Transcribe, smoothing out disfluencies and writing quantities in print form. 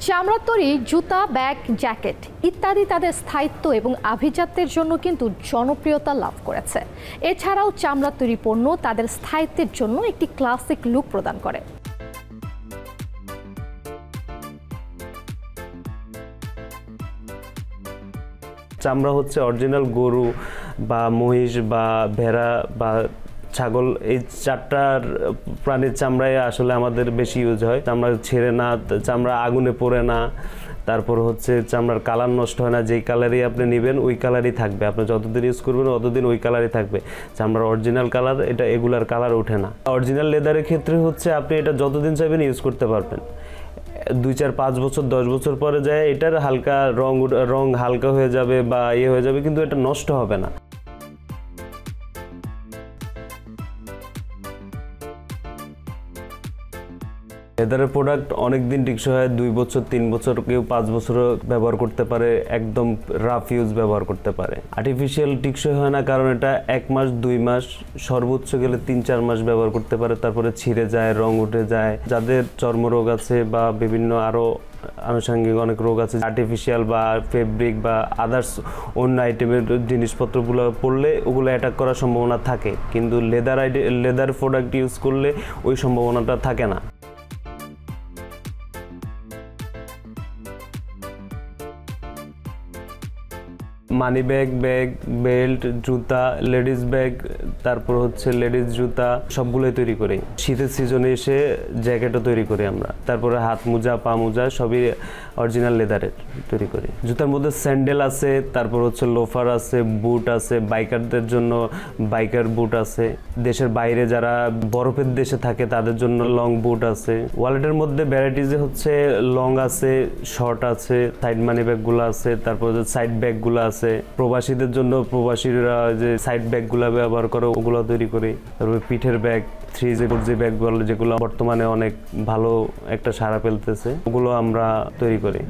চামড়ার তৈরি জুতা, ব্যাগ, জ্যাকেট ইত্যাদি তাদের স্থায়িত্ব এবং আভিজাত্যের জন্য কিন্তু জনপ্রিয়তা লাভ করেছে। এছাড়াও চামড়ার তৈরি পণ্য তাদের স্থায়িত্বের জন্য একটি ক্লাসিক লুক প্রদান করে। চামড়া হচ্ছে অরিজিনাল গরু বা মহিষ বা ভেড়া বা ছাগল, এই চারটার প্রাণীর চামড়ায় আসলে আমাদের বেশি ইউজ হয়। চামড়া ছেড়ে না, চামড়া আগুনে পোড়ে না, তারপর হচ্ছে চামড়ার কালার নষ্ট হয় না। যেই কালারই আপনি নেবেন ওই কালারই থাকবে, আপনি যতদিন ইউজ করবেন ততদিন ওই কালারই থাকবে। চামড়ার অরিজিনাল কালার, এটা এগুলার কালার ওঠে না। অরিজিনাল লেদারের ক্ষেত্রে হচ্ছে আপনি এটা যতদিন চাইবেন ইউজ করতে পারবেন। 2, 4, 5 বছর 10 বছর পরে যায় এটার হালকা রং হালকা হয়ে যাবে বা হয়ে যাবে, কিন্তু এটা নষ্ট হবে না। লেদারের প্রোডাক্ট অনেক দিন টিকসই হয়, 2 বছর 3 বছর, কেউ 5 বছরও ব্যবহার করতে পারে, একদম রাফ ইউজ ব্যবহার করতে পারে। আর্টিফিশিয়াল টিকসই হয় না, কারণ এটা 1 মাস 2 মাস সর্বোচ্চ গেলে 3-4 মাস ব্যবহার করতে পারে, তারপরে ছিঁড়ে যায়, রং উঠে যায়। যাদের চর্মরোগ আছে বা বিভিন্ন আরও আনুষঙ্গিক অনেক রোগ আছে, আর্টিফিশিয়াল বা ফেব্রিক বা আদার্স অন্য আইটেমের জিনিসপত্রগুলো পড়লে ওগুলো অ্যাটাক করার সম্ভাবনা থাকে, কিন্তু লেদার প্রোডাক্ট ইউজ করলে ওই সম্ভাবনাটা থাকে না। মানি ব্যাগ, বেল্ট, জুতা, লেডিস ব্যাগ, তারপর হচ্ছে লেডিস জুতা সবগুলোই তৈরি করি। শীতের সিজনে এসে জ্যাকেটও তৈরি করি আমরা। তারপরে হাত মোজা, পা মোজা সবই অরিজিনাল লেদারের তৈরি করি। জুতার মধ্যে স্যান্ডেল আছে, তারপর হচ্ছে লোফার আছে, বুট আছে, বাইকারদের জন্য বাইকার বুট আছে, দেশের বাইরে যারা বরফের দেশে থাকে তাদের জন্য লং বুট আছে। ওয়ালেটের মধ্যে ভ্যারাইটিজে হচ্ছে লং আছে, শর্ট আছে, সাইড মানি ব্যাগগুলো আছে, তারপর সাইড ব্যাগগুলো আছে। প্রবাসীদের জন্য প্রবাসীরা যে সাইড ব্যাগগুলো ব্যবহার করে ওগুলো তৈরি করি। তারপরে পিঠের ব্যাগ, 3G ব্যাগ বলে, যেগুলো বর্তমানে অনেক ভালো একটা সাড়া ফেলতেছে, ওগুলো আমরা তৈরি করি।